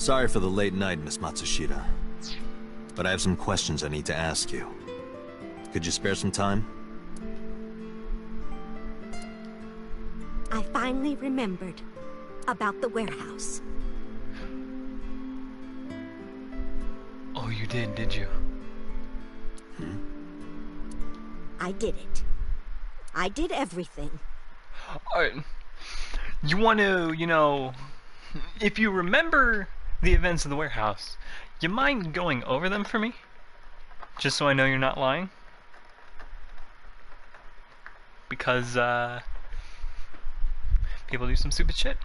Sorry for the late night, Miss Matsushita. But I have some questions I need to ask you. Could you spare some time? I finally remembered about the warehouse. Oh, you did you? I did it. I did everything. You want to, if you remember the events of the warehouse, you mind going over them for me? Just so I know you're not lying? Because, people do some stupid shit.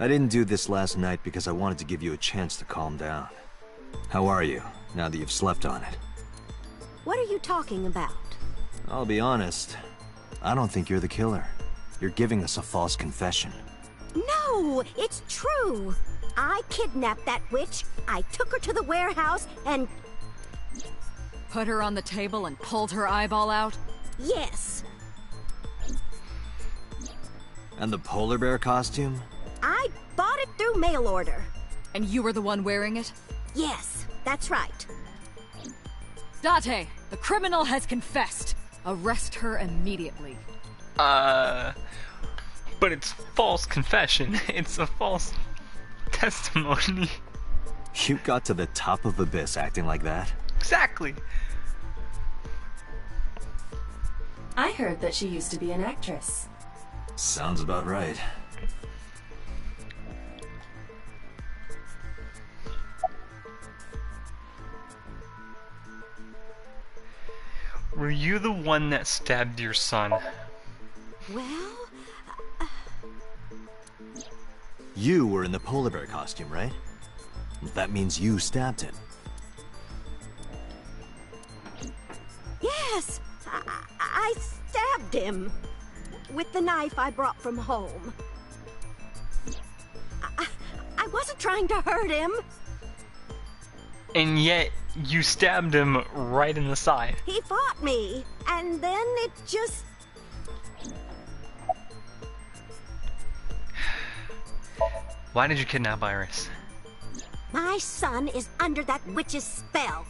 I didn't do this last night because I wanted to give you a chance to calm down. How are you, now that you've slept on it? What are you talking about? I'll be honest. I don't think you're the killer. You're giving us a false confession. No, it's true. I kidnapped that witch, I took her to the warehouse, and... Put her on the table and pulled her eyeball out? Yes. And the polar bear costume? I bought it through mail order. And you were the one wearing it? Yes, that's right. Date, the criminal has confessed. Arrest her immediately. But it's false confession. It's a false testimony. You got to the top of Abyss acting like that? Exactly. I heard that she used to be an actress. Sounds about right. Were you the one that stabbed your son? Well... You were in the polar bear costume, right? That means you stabbed him. Yes! I stabbed him. With the knife I brought from home. I wasn't trying to hurt him. And yet, you stabbed him right in the side. He fought me, and then it just... Why did you kidnap Iris? My son is under that witch's spell.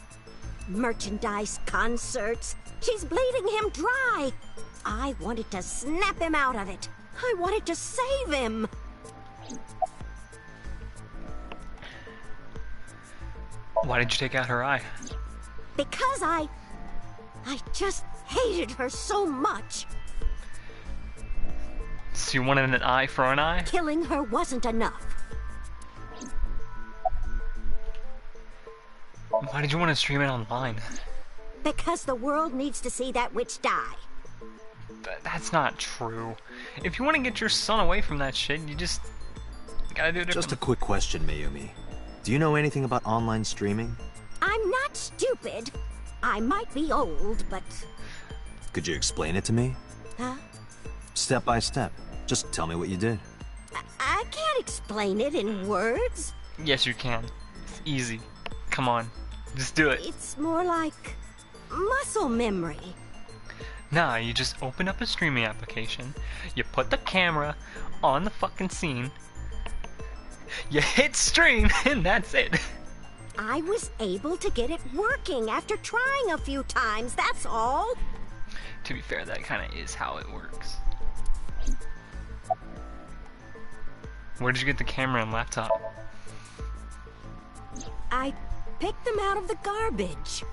Merchandise, concerts. She's bleeding him dry. I wanted to snap him out of it. I wanted to save him. Why did you take out her eye? Because I just hated her so much. So you wanted an eye for an eye? Killing her wasn't enough. Why did you want to stream it online? Because the world needs to see that witch die. That's not true. If you want to get your son away from that shit, you just gotta do it. Just a quick question, Mayumi. Do you know anything about online streaming? I'm not stupid. I might be old, but... Could you explain it to me? Huh? Step by step. Just tell me what you did. I can't explain it in words. Yes, you can. It's easy. Come on. Just do it. It's more like muscle memory. Nah, you just open up a streaming application, you put the camera on the fucking scene, you hit stream, and that's it. I was able to get it working after trying a few times, that's all. To be fair, that kind of is how it works. Where did you get the camera and laptop? I picked them out of the garbage.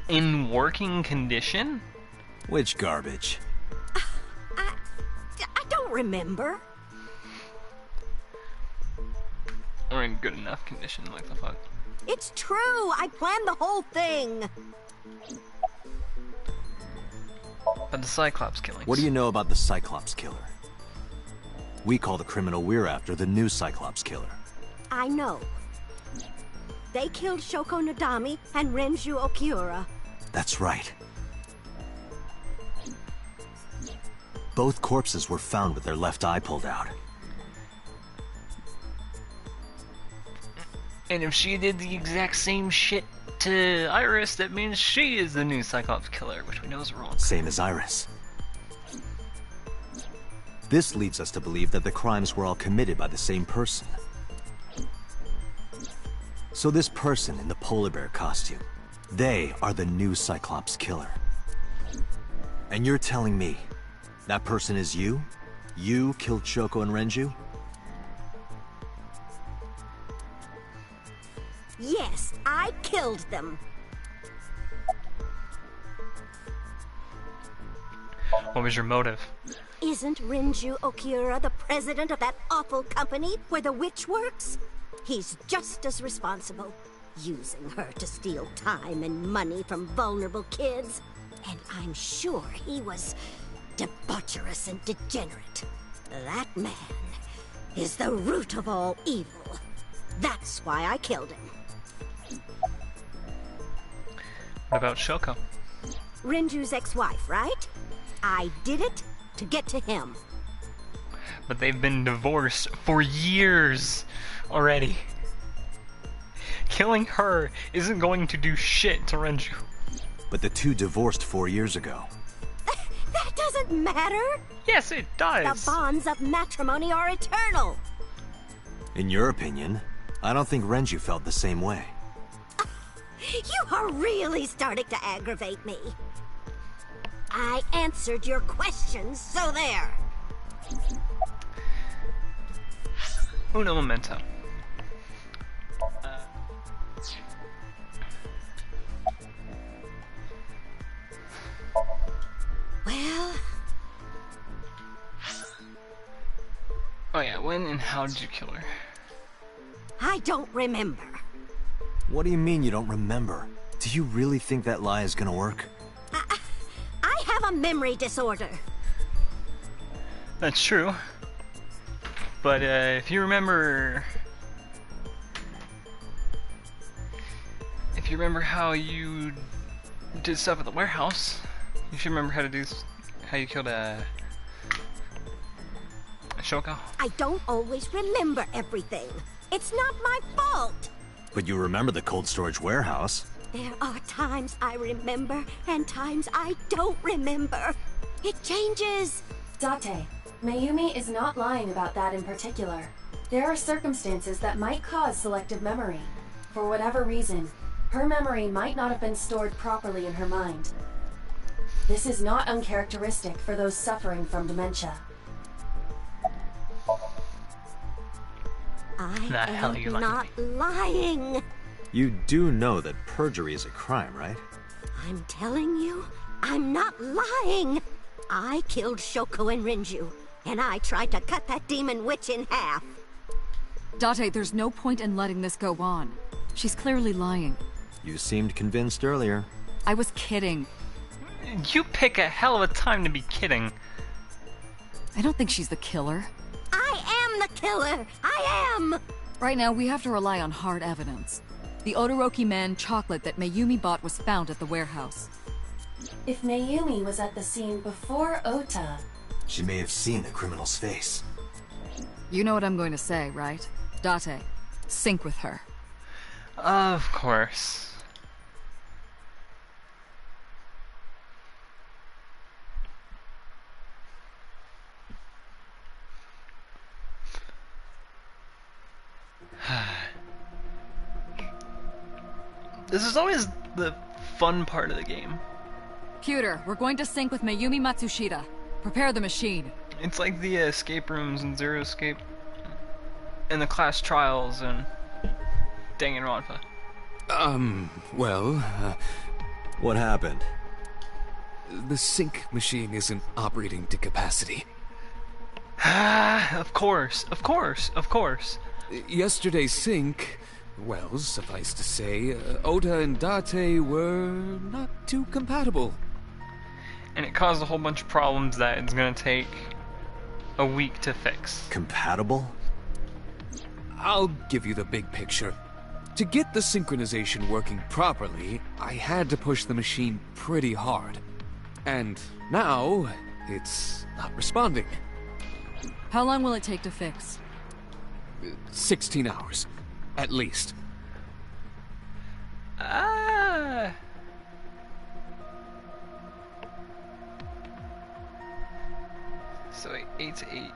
In working condition? Which garbage? I don't remember. Or in good enough condition, like the fuck? It's true, I planned the whole thing. But the Cyclops killings. What do you know about the Cyclops killer? We call the criminal we're after the new Cyclops killer. I know. They killed Shoko Nodami and Renju Okiura. That's right. Both corpses were found with their left eye pulled out. And if she did the exact same shit to Iris, that means she is the new Cyclops killer, which we know is wrong. Same as Iris. This leads us to believe that the crimes were all committed by the same person. So this person in the polar bear costume, they are the new Cyclops killer. And you're telling me that person is you? You killed Shoko and Renju? Yes, I killed them. What was your motive? Isn't Renju Okiura the president of that awful company where the witch works? He's just as responsible, using her to steal time and money from vulnerable kids. And I'm sure he was debaucherous and degenerate. That man is the root of all evil. That's why I killed him. What about Shoko? Renju's ex-wife, right? I did it to get to him. But they've been divorced for years already. Killing her isn't going to do shit to Renju. But the two divorced 4 years ago. That doesn't matter. Yes, it does. The bonds of matrimony are eternal. In your opinion, I don't think Renju felt the same way. You are really starting to aggravate me. I answered your questions, so there. Uno momento. Well... Oh yeah, when and how did you kill her? I don't remember. What do you mean you don't remember? Do you really think that lie is gonna work? I have a memory disorder. That's true. But if you remember... If you remember how you did stuff at the warehouse, you should remember how to do... how you killed a Shoko. I don't always remember everything. It's not my fault. But you remember the cold storage warehouse. There are times I remember and times I don't remember. It changes. Date, Mayumi is not lying about that in particular. There are circumstances that might cause selective memory. For whatever reason, her memory might not have been stored properly in her mind. This is not uncharacteristic for those suffering from dementia. The hell are you I'm not lying. You do know that perjury is a crime, right? I'm telling you, I'm not lying. I killed Shoko and Renju, and I tried to cut that demon witch in half. Date, there's no point in letting this go on. She's clearly lying. You seemed convinced earlier. I was kidding. You pick a hell of a time to be kidding. I don't think she's the killer. I am the killer! I am! Right now, we have to rely on hard evidence. The Odoroki Man chocolate that Mayumi bought was found at the warehouse. If Mayumi was at the scene before Ota... She may have seen the criminal's face. You know what I'm going to say, right? Date, sync with her. Of course. This is always the fun part of the game. Pewter, we're going to sync with Mayumi Matsushita. Prepare the machine. It's like the escape rooms in Zero Escape, and the class trials and Danganronpa. What happened? The sync machine isn't operating to capacity. Of course. Yesterday's sync, well, suffice to say, Ota and Date were not too compatible. And it caused a whole bunch of problems that it's gonna take a week to fix. Compatible? I'll give you the big picture. To get the synchronization working properly, I had to push the machine pretty hard. And now, It's not responding. How long will it take to fix? 16 hours. At least. So 8 to 8.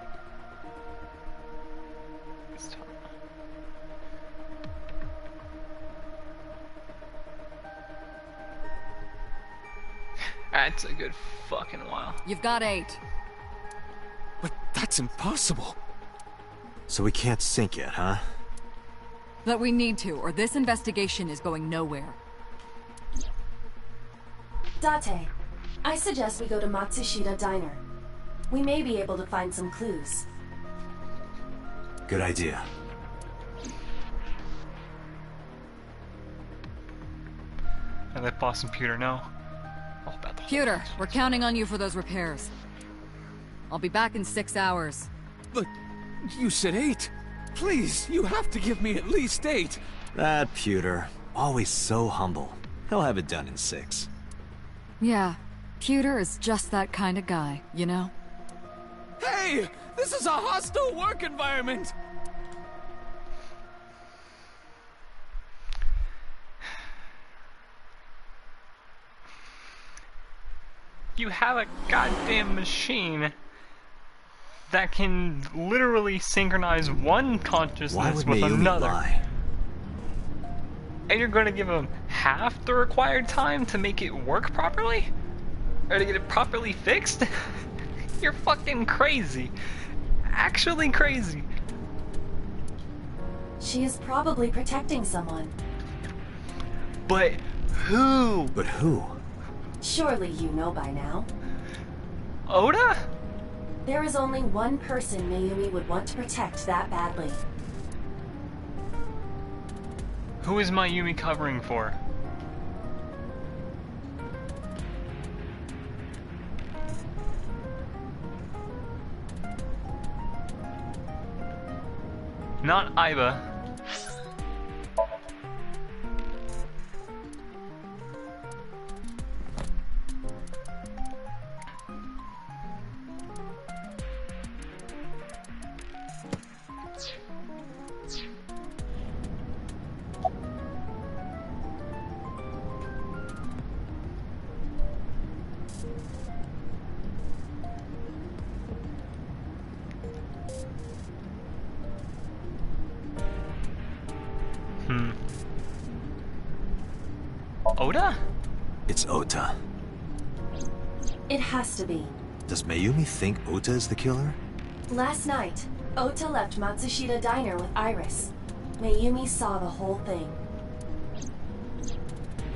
That's a good fucking while. You've got 8. But that's impossible. So we can't sink yet, huh? But we need to, or this investigation is going nowhere. Date, I suggest we go to Matsushita Diner. We may be able to find some clues. Good idea. I let Boss and Pewter know. All about the Pewter, we're counting on you for those repairs. I'll be back in 6 hours. But you said 8. Please, you have to give me at least 8. That Pewter, always so humble. He'll have it done in 6. Yeah, Pewter is just that kind of guy, you know? Hey! This is a hostile work environment! You have a goddamn machine that can literally synchronize one Why consciousness would with Mayumi another. lie? And you're going to give him half the required time to make it work properly? Or to get it properly fixed? You're fucking crazy. Actually crazy. She is probably protecting someone. But who? But who? Surely you know by now. Oda? There is only one person Mayumi would want to protect that badly. Who is Mayumi covering for? Not Aiba. Oda? It's Ota. It has to be. Does Mayumi think Ota is the killer? Last night, Ota left Matsushita Diner with Iris. Mayumi saw the whole thing.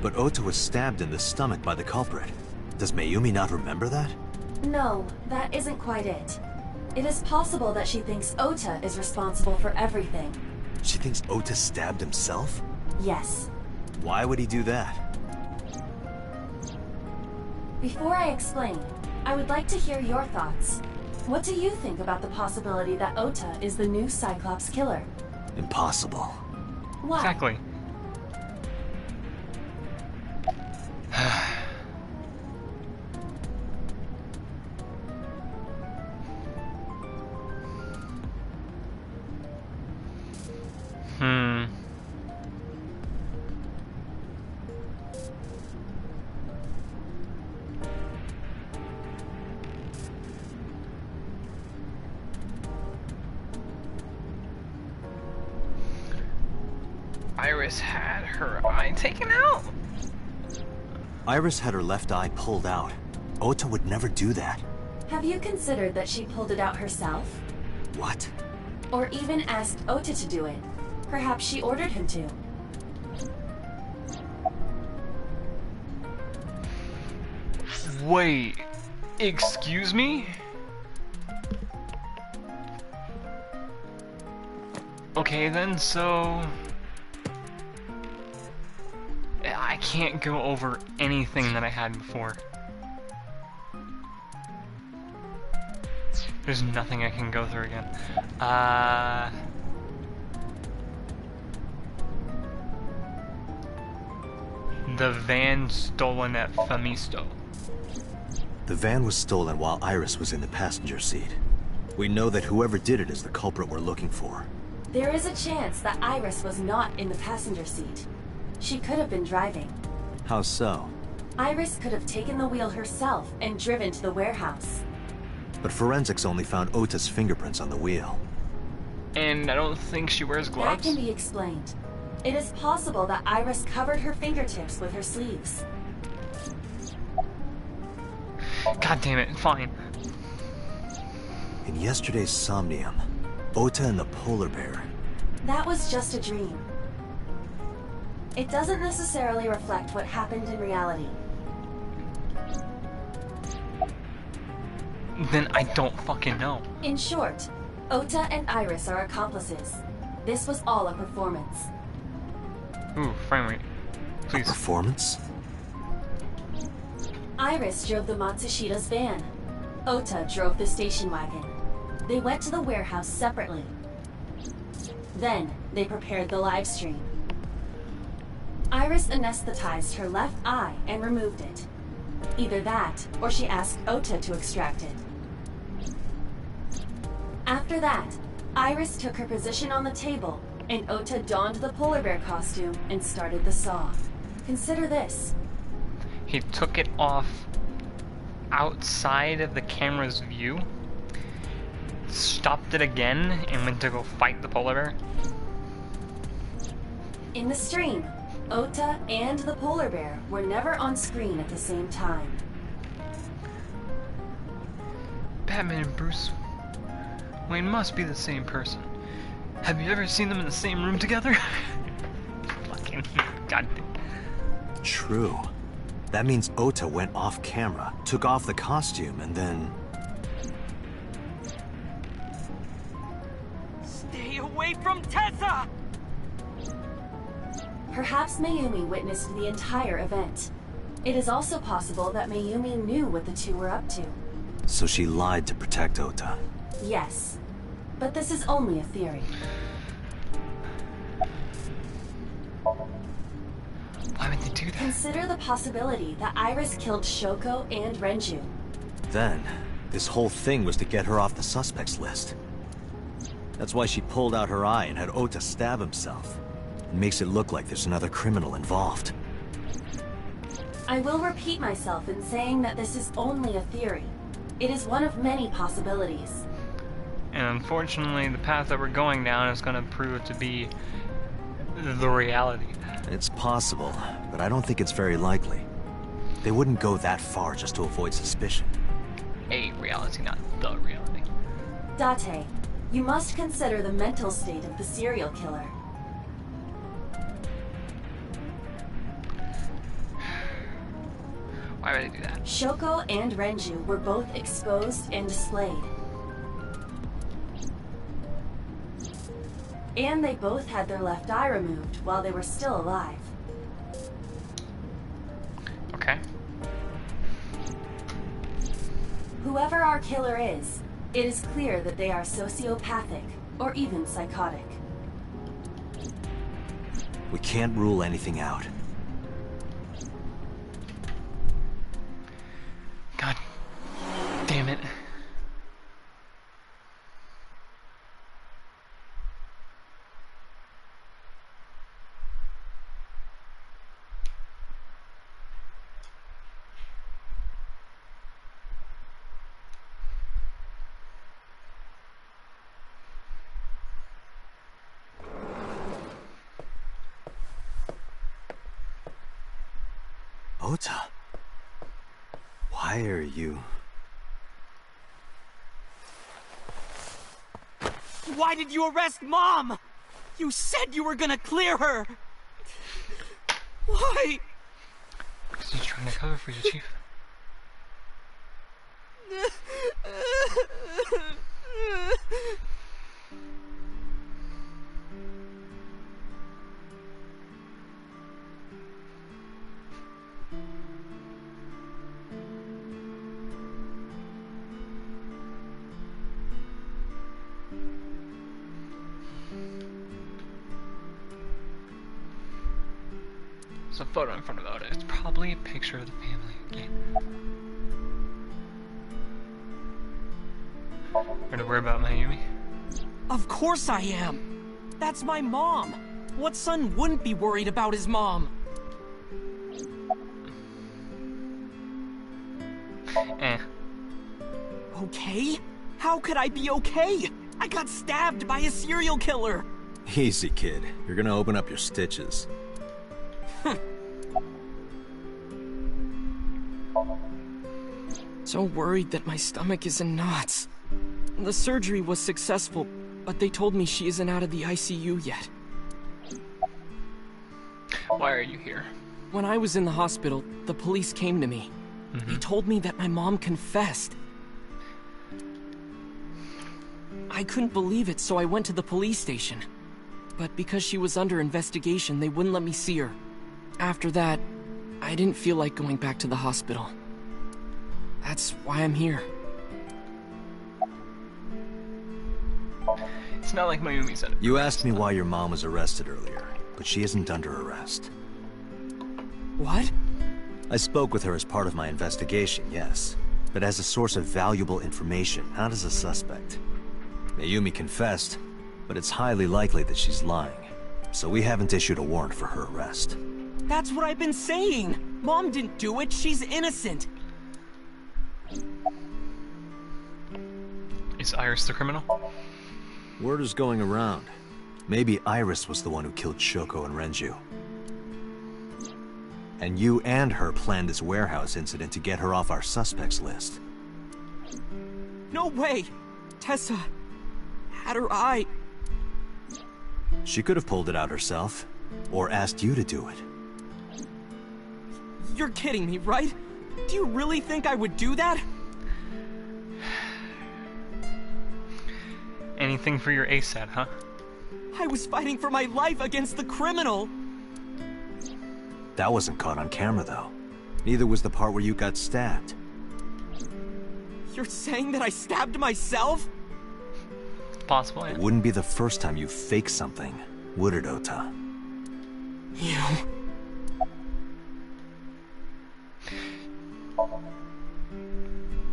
But Ota was stabbed in the stomach by the culprit. Does Mayumi not remember that? No, that isn't quite it. It is possible that she thinks Ota is responsible for everything. She thinks Ota stabbed himself? Yes. Why would he do that? Before I explain, I would like to hear your thoughts. What do you think about the possibility that Ota is the new Cyclops killer? Impossible. Why? Exactly. Iris had her eye taken out? Iris had her left eye pulled out. Ota would never do that. Have you considered that she pulled it out herself? What? Or even asked Ota to do it? Perhaps she ordered him to. Wait, excuse me? Okay then, so... I can't go over anything that I had before. There's nothing I can go through again. The van stolen at Famisto. The van was stolen while Iris was in the passenger seat. We know that whoever did it is the culprit we're looking for. There is a chance that Iris was not in the passenger seat. She could have been driving. How so? Iris could have taken the wheel herself and driven to the warehouse. But forensics only found Ota's fingerprints on the wheel. And I don't think she wears gloves. That can be explained. It is possible that Iris covered her fingertips with her sleeves. God damn it, fine. In yesterday's Somnium, Ota and the polar bear. That was just a dream. It doesn't necessarily reflect what happened in reality. Then I don't fucking know. In short, Ota and Iris are accomplices. This was all a performance. Ooh, frame rate. Please. Performance? Iris drove the Matsushida's van. Ota drove the station wagon. They went to the warehouse separately. Then, they prepared the live stream. Iris anesthetized her left eye and removed it. Either that, or she asked Ota to extract it. After that, Iris took her position on the table, and Ota donned the polar bear costume and started the saw. Consider this. He took it off outside of the camera's view, stopped it again, and went to go fight the polar bear. In the stream, Ota and the polar bear were never on screen at the same time. Batman and Bruce Wayne must be the same person. Have you ever seen them in the same room together? Fucking goddamn. True. That means Ota went off camera, took off the costume, and then... Stay away from Tessa! Perhaps Mayumi witnessed the entire event. It is also possible that Mayumi knew what the two were up to. So she lied to protect Ota. Yes, but this is only a theory. Why would they do that? Consider the possibility that Iris killed Shoko and Renju. Then, this whole thing was to get her off the suspects list. That's why she pulled out her eye and had Ota stab himself. It makes it look like there's another criminal involved. I will repeat myself in saying that this is only a theory. It is one of many possibilities. And unfortunately, the path that we're going down is going to prove to be the reality. It's possible, but I don't think it's very likely. They wouldn't go that far just to avoid suspicion. A reality, not the reality. Date, you must consider the mental state of the serial killer. Why would they do that? Shoko and Renju were both exposed and displayed. And they both had their left eye removed while they were still alive. Okay. Whoever our killer is, it is clear that they are sociopathic or even psychotic. We can't rule anything out. God damn it. Ota? Why are you... Why did you arrest Mom? You said you were gonna clear her! Why? Because he's trying to cover for you, Chief. There's a photo in front of Oda. It's probably a picture of the family again. Gonna worry about Mayumi? Of course I am. That's my mom. What son wouldn't be worried about his mom? Okay? How could I be okay? I got stabbed by a serial killer. Easy, kid. You're gonna open up your stitches. So worried that my stomach is in knots. The surgery was successful, but they told me she isn't out of the ICU yet. Why are you here? When I was in the hospital, the police came to me. They told me that my mom confessed. I couldn't believe it, so I went to the police station. But because she was under investigation, they wouldn't let me see her. After that, I didn't feel like going back to the hospital. That's why I'm here. It's not like Mayumi's under You arrest. asked me why your mom was arrested earlier, but she isn't under arrest. What? I spoke with her as part of my investigation, yes. But as a source of valuable information, not as a suspect. Mayumi confessed, but it's highly likely that she's lying. So we haven't issued a warrant for her arrest. That's what I've been saying! Mom didn't do it, she's innocent! Is Iris the criminal? Word is going around. Maybe Iris was the one who killed Shoko and Renju. And you and her planned this warehouse incident to get her off our suspects list. No way! Tessa had her eye. She could have pulled it out herself, or asked you to do it. You're kidding me, right? Do you really think I would do that? Anything for your ASAT, huh? I was fighting for my life against the criminal! That wasn't caught on camera, though. Neither was the part where you got stabbed. You're saying that I stabbed myself? Possible, yeah. It wouldn't be the first time you faked something, would it, Ota? You...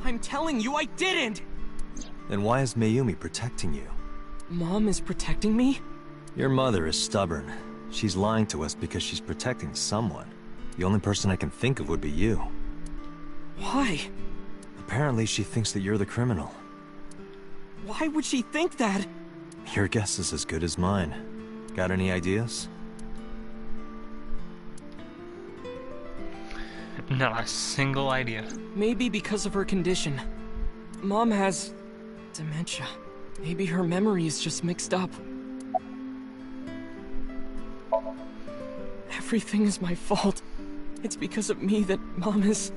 I'm telling you, I didn't! Then why is Mayumi protecting you? Mom is protecting me? Your mother is stubborn. She's lying to us because she's protecting someone. The only person I can think of would be you. Why? Apparently, she thinks that you're the criminal. Why would she think that? Your guess is as good as mine. Got any ideas? Not a single idea. Maybe because of her condition. Mom has... dementia. Maybe her memory is just mixed up. Everything is my fault. It's because of me that Mom is...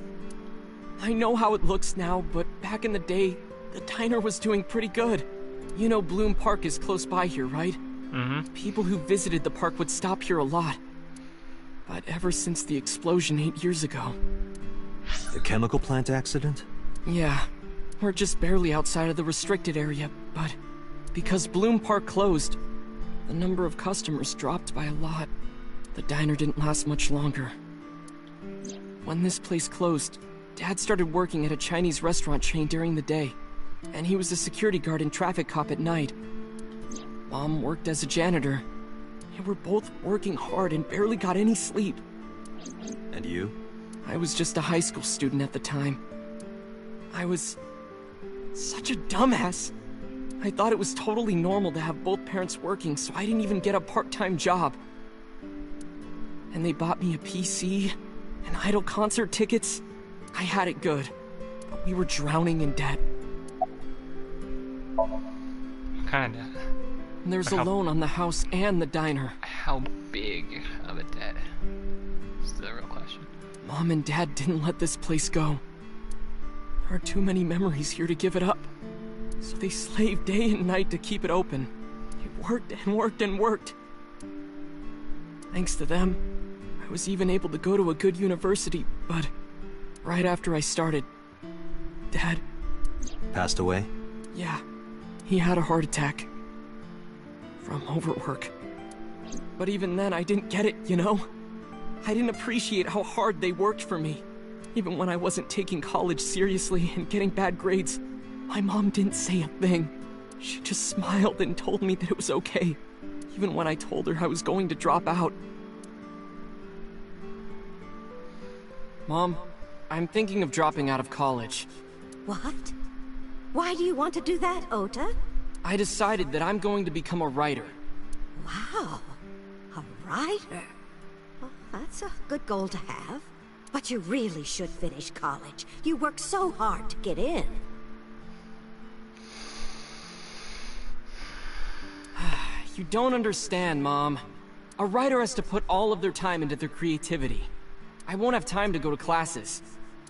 I know how it looks now, but back in the day, the diner was doing pretty good. You know Bloom Park is close by here, right? Mm-hmm. People who visited the park would stop here a lot. But ever since the explosion 8 years ago... The chemical plant accident? Yeah, we're just barely outside of the restricted area, but because Bloom Park closed, the number of customers dropped by a lot. The diner didn't last much longer. When this place closed, Dad started working at a Chinese restaurant chain during the day, and he was a security guard and traffic cop at night. Mom worked as a janitor. They were both working hard and barely got any sleep. And you? I was just a high school student at the time. I was such a dumbass. I thought it was totally normal to have both parents working, so I didn't even get a part-time job. And they bought me a PC and Idol concert tickets. I had it good, but we were drowning in debt. Kinda. And there's a loan on the house and the diner. How big of a debt? Is the real question. Mom and Dad didn't let this place go. There are too many memories here to give it up. So they slaved day and night to keep it open. They worked and worked and worked. Thanks to them, I was even able to go to a good university, but right after I started, Dad... Passed away? Yeah, he had a heart attack. From overwork. But even then, I didn't get it, you know? I didn't appreciate how hard they worked for me. Even when I wasn't taking college seriously and getting bad grades, My mom didn't say a thing. She just smiled and told me that it was okay, even when I told her I was going to drop out. Mom, I'm thinking of dropping out of college. What? Why do you want to do that, Ota? I decided that I'm going to become a writer. Wow. A writer? Well, that's a good goal to have. But you really should finish college. You worked so hard to get in. You don't understand, Mom. A writer has to put all of their time into their creativity. I won't have time to go to classes.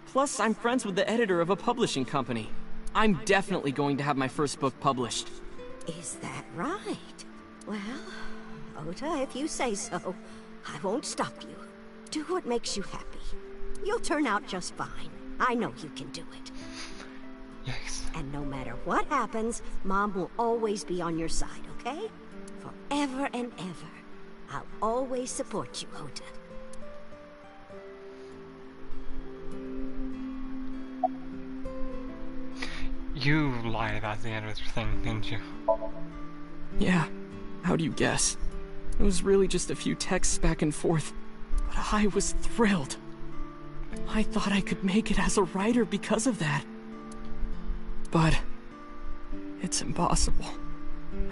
Plus, I'm friends with the editor of a publishing company. I'm definitely going to have my first book published. Is that right? Well, Ota, if you say so, I won't stop you. Do what makes you happy. You'll turn out just fine. I know you can do it. Yikes. And no matter what happens, Mom will always be on your side, okay? Forever and ever. I'll always support you, Ota. You lied about the editor thing, didn't you? Yeah, how do you guess? It was really just a few texts back and forth, but I was thrilled. I thought I could make it as a writer because of that. But it's impossible.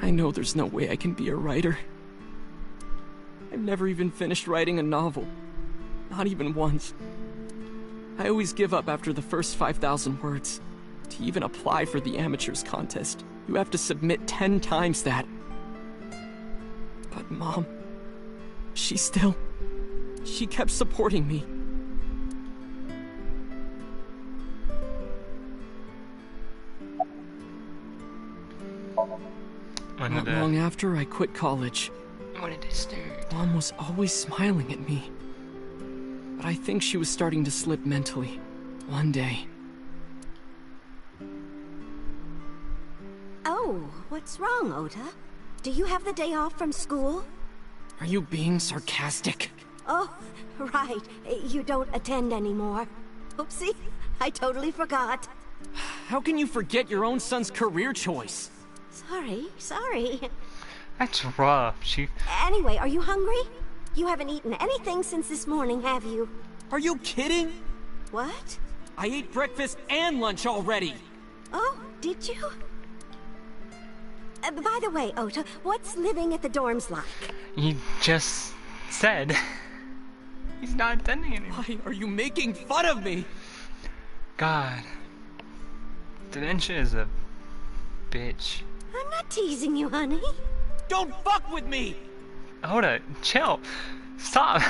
I know there's no way I can be a writer. I've never even finished writing a novel. Not even once. I always give up after the first 5,000 words. To even apply for the amateurs contest, you have to submit 10 times that. But Mom, she kept supporting me. Not long after I quit college, When did it start? Mom was always smiling at me. But I think she was starting to slip mentally. One day. Oh, what's wrong, Ota? Do you have the day off from school? Are you being sarcastic? Oh, right. You don't attend anymore. Oopsie, I totally forgot. How can you forget your own son's career choice? Sorry. That's rough, Chief. Anyway, are you hungry? You haven't eaten anything since this morning, have you? Are you kidding? What? I ate breakfast and lunch already. Oh, did you? By the way, Ota, what's living at the dorms like? He just said he's not attending anymore. Why are you making fun of me? God. Dementia is a bitch. I'm not teasing you, honey. Don't fuck with me! Oda, chill. Stop.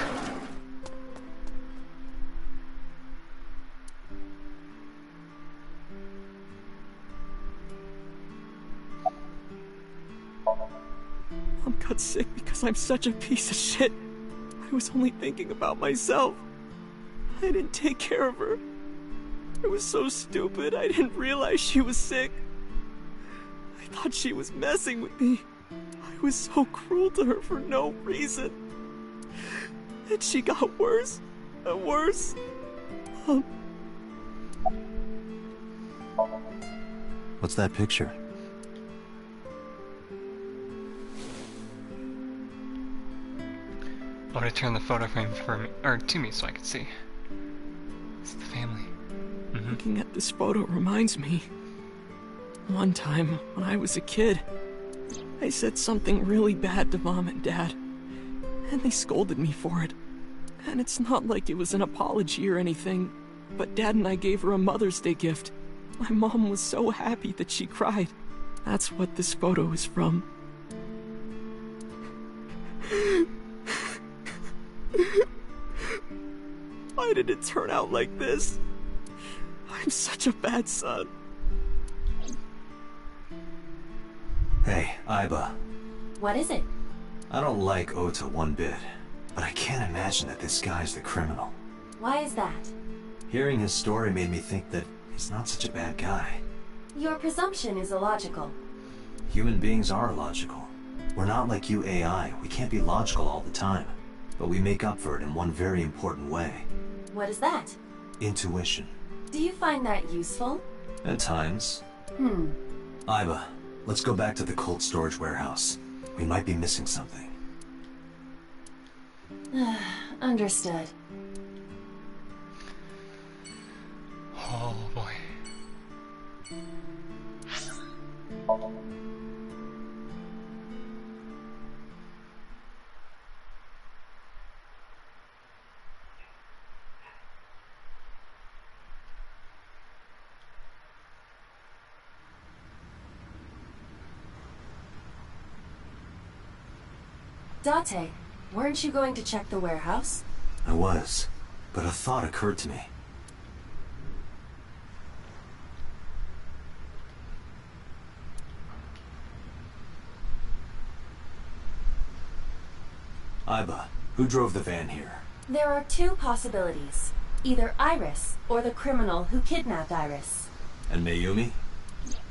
Mom got sick because I'm such a piece of shit. I was only thinking about myself. I didn't take care of her. I was so stupid, I didn't realize she was sick. I thought she was messing with me. I was so cruel to her for no reason. And she got worse and worse. What's that picture? I want to turn the photo frame for me, or to me so I can see. It's the family. Looking at this photo reminds me. One time, when I was a kid, I said something really bad to Mom and Dad, and they scolded me for it. And it's not like it was an apology or anything, but Dad and I gave her a Mother's Day gift. My mom was so happy that she cried. That's what this photo is from. Why did it turn out like this? I'm such a bad son. Hey, Aiba. What is it? I don't like Ota one bit, but I can't imagine that this guy's the criminal. Why is that? Hearing his story made me think that he's not such a bad guy. Your presumption is illogical. Human beings are logical. We're not like you AI. We can't be logical all the time. But we make up for it in one very important way. What is that? Intuition. Do you find that useful? At times. Iba, let's go back to the cold storage warehouse. We might be missing something. Understood. Oh boy. Date, weren't you going to check the warehouse? I was, but a thought occurred to me. Iba, who drove the van here? There are two possibilities. Either Iris, or the criminal who kidnapped Iris. And Mayumi?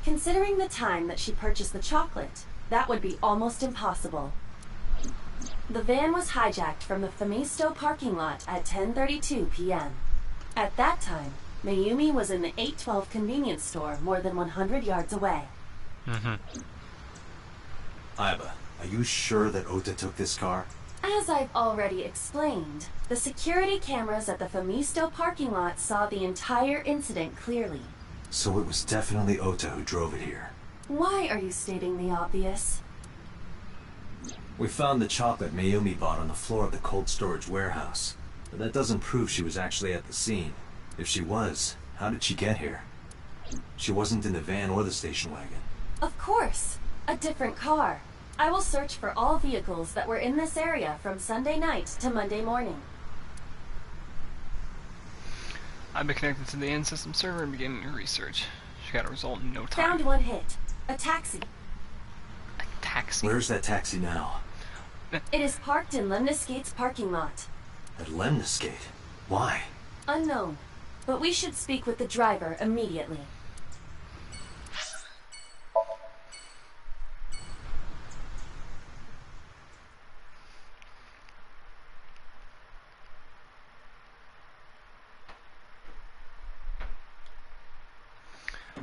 Considering the time that she purchased the chocolate, that would be almost impossible. The van was hijacked from the Famisto parking lot at 10:32 p.m. At that time, Mayumi was in the 812 convenience store more than 100 yards away. Iba, are you sure that Ota took this car? As I've already explained, the security cameras at the Famisto parking lot saw the entire incident clearly. So it was definitely Ota who drove it here. Why are you stating the obvious? We found the chocolate Mayumi bought on the floor of the cold storage warehouse. But that doesn't prove she was actually at the scene. If she was, how did she get here? She wasn't in the van or the station wagon. Of course! A different car. I will search for all vehicles that were in this area from Sunday night to Monday morning. I've been connected to the in-system server and beginning her research. She got a result in no time. Found one hit. A taxi. A taxi? Where's that taxi now? It is parked in Lemniscate's parking lot. At Lemniscate? Why? Unknown. But we should speak with the driver immediately.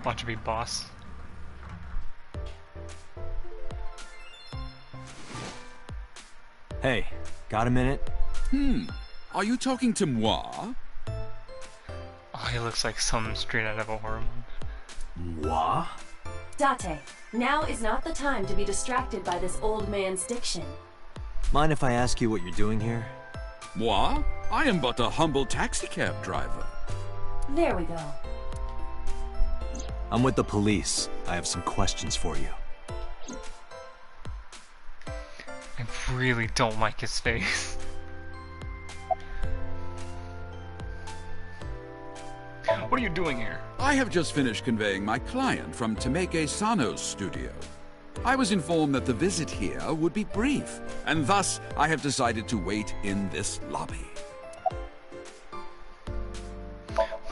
Want to be boss? Hey, got a minute? Are you talking to moi? Oh, he looks like some straight out of a horror movie. Moi? Date, now is not the time to be distracted by this old man's diction. Mind if I ask you what you're doing here? Moi? I am but a humble taxicab driver. There we go. I'm with the police. I have some questions for you. I really don't like his face. What are you doing here? I have just finished conveying my client from Tameke Sano's studio. I was informed that the visit here would be brief, and thus I have decided to wait in this lobby.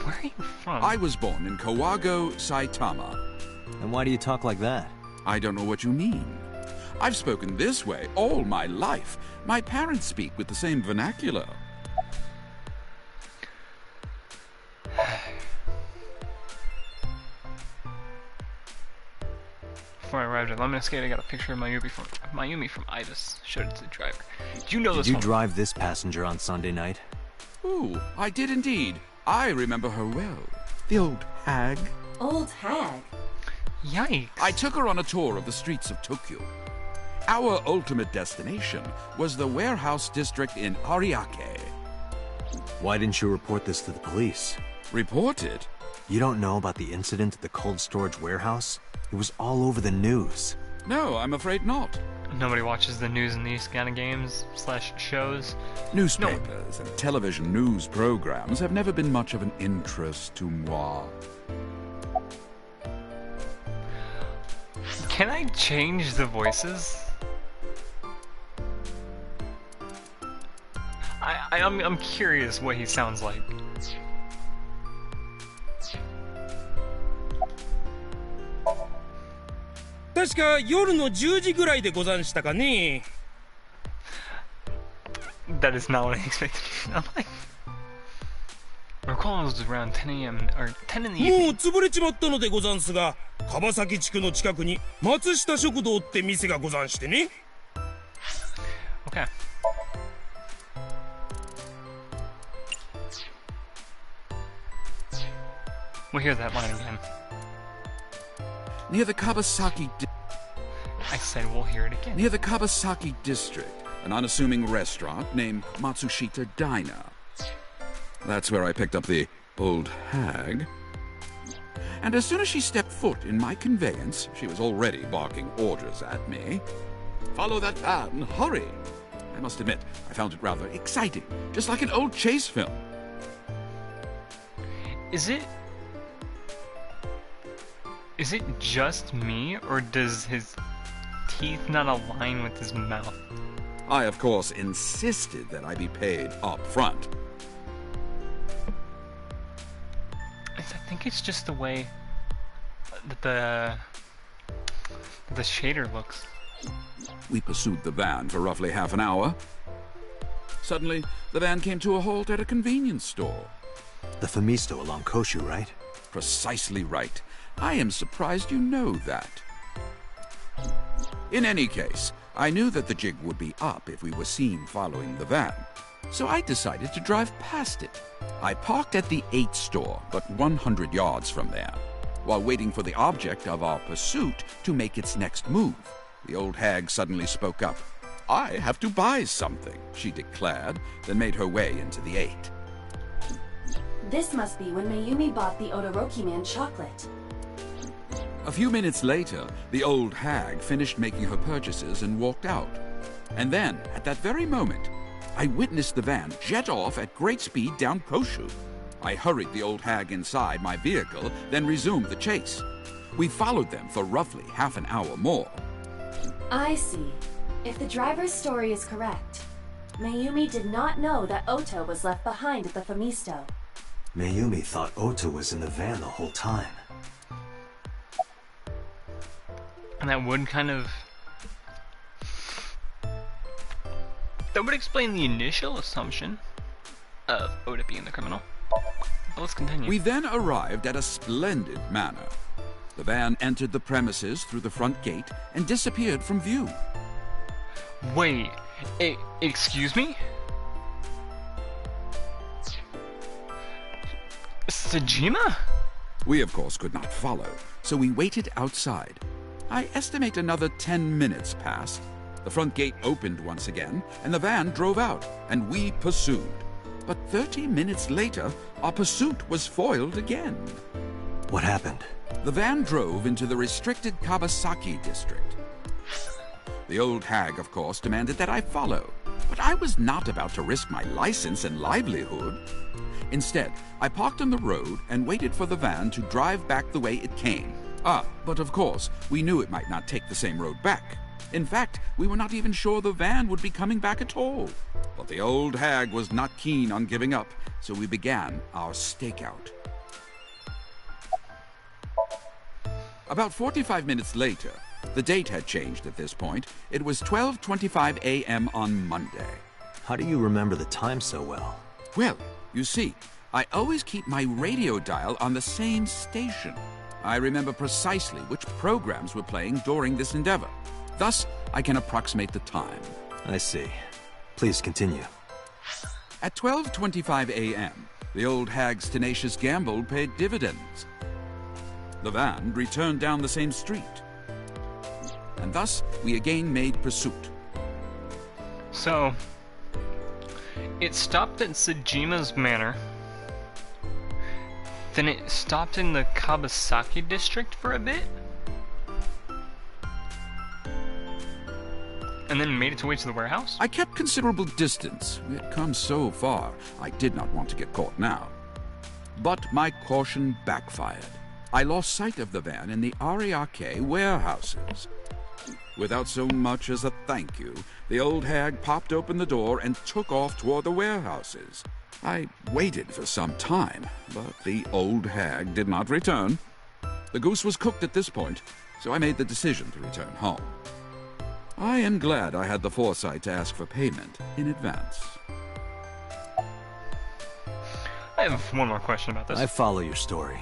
Where are you from? I was born in Kawago, Saitama. And why do you talk like that? I don't know what you mean. I've spoken this way all my life. My parents speak with the same vernacular. Before I arrived at Lemniscate, I got a picture of Mayumi from Ibis. Showed it to the driver. Do you know this Did you woman? drive this passenger on Sunday night? Ooh, I did indeed. I remember her well. The old hag. Old hag? Yikes. I took her on a tour of the streets of Tokyo. Our ultimate destination was the warehouse district in Ariake. Why didn't you report this to the police? Report it? You don't know about the incident at the cold storage warehouse? It was all over the news. No, I'm afraid not. Nobody watches the news in these kind of games / shows. Newspapers and television news programs have never been much of an interest to moi. Can I change the voices? I'm curious what he sounds like. That is not what I expected. I'm like, closed around 10 a.m. or 10 in the もう evening. 潰れちまったのでござんすが、川崎地区の近くに松下食堂って店がござんしてね。Okay. We'll hear that line again. Near the Kabasaki I said we'll hear it again. Near the Kabasaki district, an unassuming restaurant named Matsushita Diner. That's where I picked up the old hag. And as soon as she stepped foot in my conveyance, she was already barking orders at me. Follow that van, hurry! I must admit, I found it rather exciting, just like an old chase film. Is it just me, or does his teeth not align with his mouth? I, of course, insisted that I be paid up front. I think it's just the way that the shader looks. We pursued the van for roughly half an hour. Suddenly, the van came to a halt at a convenience store. The Famisto along Koshu, right? Precisely right. I am surprised you know that. In any case, I knew that the jig would be up if we were seen following the van, so I decided to drive past it. I parked at the 8 store, but 100 yards from there, while waiting for the object of our pursuit to make its next move. The old hag suddenly spoke up. "I have to buy something," she declared, then made her way into the 8. This must be when Mayumi bought the Odoroki Man chocolate. A few minutes later, the old hag finished making her purchases and walked out. And then, at that very moment, I witnessed the van jet off at great speed down Koshu. I hurried the old hag inside my vehicle, then resumed the chase. We followed them for roughly half an hour more. I see. If the driver's story is correct, Mayumi did not know that Ota was left behind at the Famisto. Mayumi thought Ota was in the van the whole time. And that would that would explain the initial assumption of Oda being the criminal. But let's continue. We then arrived at a splendid manor. The van entered the premises through the front gate and disappeared from view. Wait, excuse me? Sejima? We, of course, could not follow, so we waited outside. I estimate another 10 minutes passed. The front gate opened once again, and the van drove out, and we pursued. But 30 minutes later, our pursuit was foiled again. What happened? The van drove into the restricted Kabasaki district. The old hag, of course, demanded that I follow, but I was not about to risk my license and livelihood. Instead, I parked on the road and waited for the van to drive back the way it came. But of course, we knew it might not take the same road back. In fact, we were not even sure the van would be coming back at all. But the old hag was not keen on giving up, so we began our stakeout. About 45 minutes later, the date had changed at this point. It was 12:25 a.m. on Monday. How do you remember the time so well? Well, you see, I always keep my radio dial on the same station. I remember precisely which programs were playing during this endeavor. Thus, I can approximate the time. I see. Please continue. At 12:25 a.m., the old hag's tenacious gamble paid dividends. The van returned down the same street. And thus, we again made pursuit. So, it stopped at Sejima's manor. Then it stopped in the Kabasaki district for a bit? And then made its way to the warehouse? I kept considerable distance. We had come so far, I did not want to get caught now. But my caution backfired. I lost sight of the van in the Ariake warehouses. Without so much as a thank you, the old hag popped open the door and took off toward the warehouses. I waited for some time, but the old hag did not return. The goose was cooked at this point, so I made the decision to return home. I am glad I had the foresight to ask for payment in advance. I have one more question about this. I follow your story.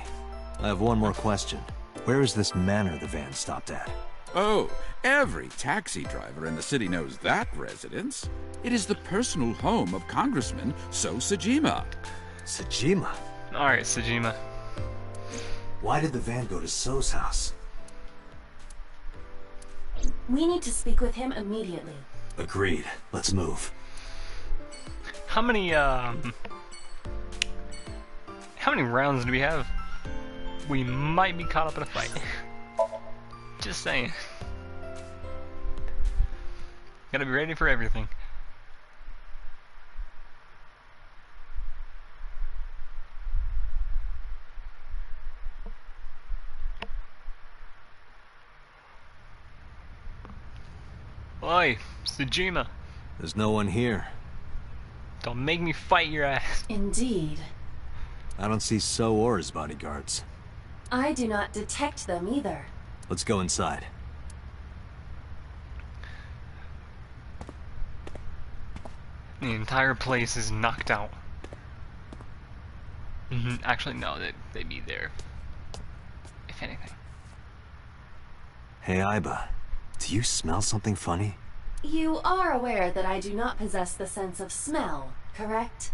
I have one more question. Where is this manor the van stopped at? Oh, every taxi driver in the city knows that residence. It is the personal home of Congressman So Sajima. Sajima? Alright, Sajima. Why did the van go to So's house? We need to speak with him immediately. Agreed. Let's move. How many rounds do we have? We might be caught up in a fight. Just saying. Gotta be ready for everything. Oi, Tsujima. There's no one here. Don't make me fight your ass. Indeed. I don't see So or his bodyguards. I do not detect them either. Let's go inside. The entire place is knocked out. Actually, no, they'd be there. If anything. Hey, Aiba. Do you smell something funny? You are aware that I do not possess the sense of smell, correct?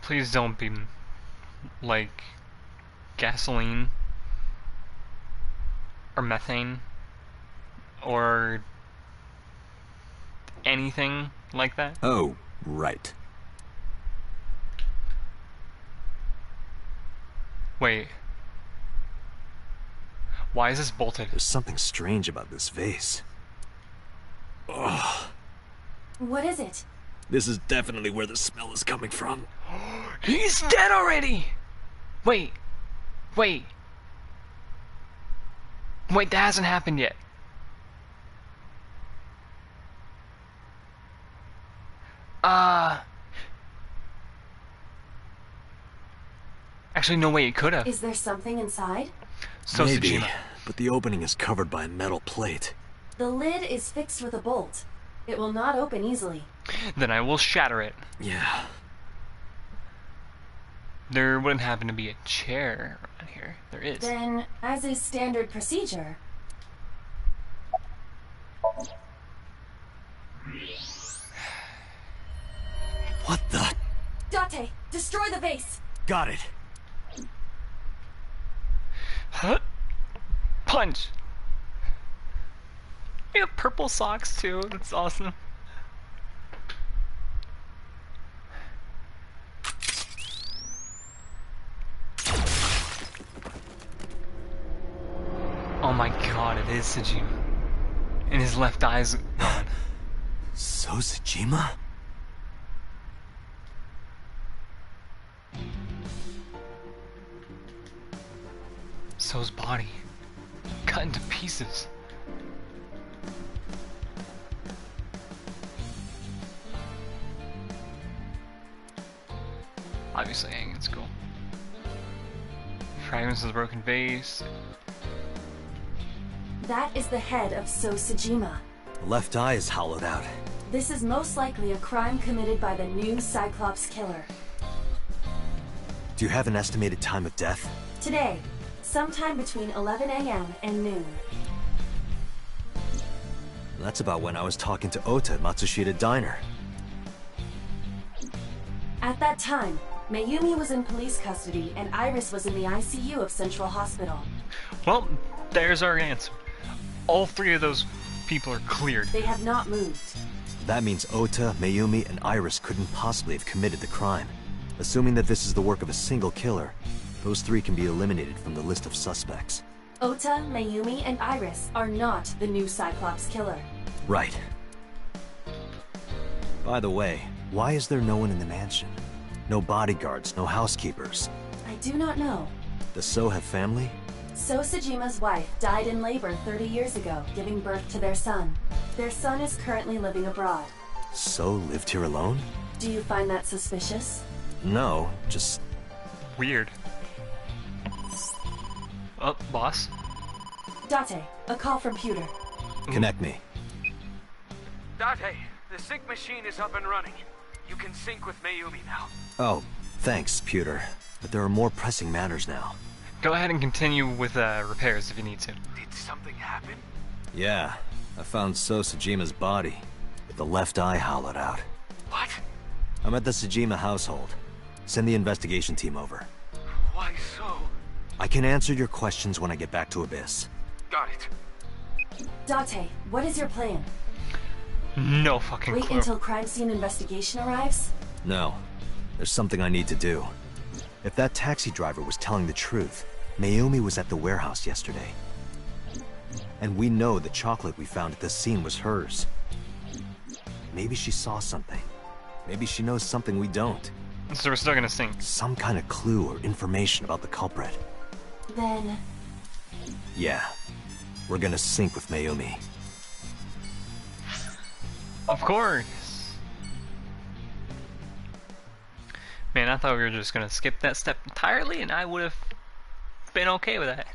Please don't be like gasoline or methane or anything like that. Oh, right. Wait. Why is this bolted? There's something strange about this vase. Ugh. What is it? This is definitely where the smell is coming from. He's dead already! Wait. Wait, that hasn't happened yet. Actually, no way, it could have. Is there something inside? So Maybe, Tsujima. but the opening is covered by a metal plate. The lid is fixed with a bolt. It will not open easily. Then I will shatter it. Yeah. There wouldn't happen to be a chair around here. There is. Then, as is standard procedure... What the? Date, destroy the vase! Got it. Huh? Punch! We have purple socks too. That's awesome. Oh my god, it is Sajima. And his left eye's gone. So Sajima? So's body. Cut into pieces. Obviously, hanging is cool. Fragments of the broken vase. That is the head of So Sajima. The left eye is hollowed out. This is most likely a crime committed by the new Cyclops killer. Do you have an estimated time of death? Today, sometime between 11 a.m. and noon. That's about when I was talking to Ota at Matsushita Diner. At that time, Mayumi was in police custody and Iris was in the ICU of Central Hospital. Well, there's our answer. All three of those people are cleared. They have not moved. That means Ota, Mayumi, and Iris couldn't possibly have committed the crime. Assuming that this is the work of a single killer, those three can be eliminated from the list of suspects. Ota, Mayumi, and Iris are not the new Cyclops killer. Right. By the way, why is there no one in the mansion? No bodyguards, no housekeepers. I do not know. Does So have family? So Sajima's wife died in labor 30 years ago, giving birth to their son. Their son is currently living abroad. So lived here alone? Do you find that suspicious? No, just... Weird. Oh, boss. Date, a call from Pewter. Connect me. Date, the sync machine is up and running. You can sync with Mayumi now. Oh, Thanks, Pewter. But there are more pressing matters now. Go ahead and continue with repairs if you need to. Did something happen? Yeah, I found So Sajima's body, with the left eye hollowed out. What? I'm at the Sajima household. Send the investigation team over. Why so? I can answer your questions when I get back to Abyss. Got it. Date, what is your plan? No fucking Wait clue. until crime scene investigation arrives? No. There's something I need to do. If that taxi driver was telling the truth, Mayumi was at the warehouse yesterday. And we know the chocolate we found at the scene was hers. Maybe she saw something. Maybe she knows something we don't. So we're still gonna sink. Some kind of clue or information about the culprit. Then... Yeah. We're gonna sync with Mayumi. Of course. Man, I thought we were just gonna skip that step entirely, and I would have been okay with that.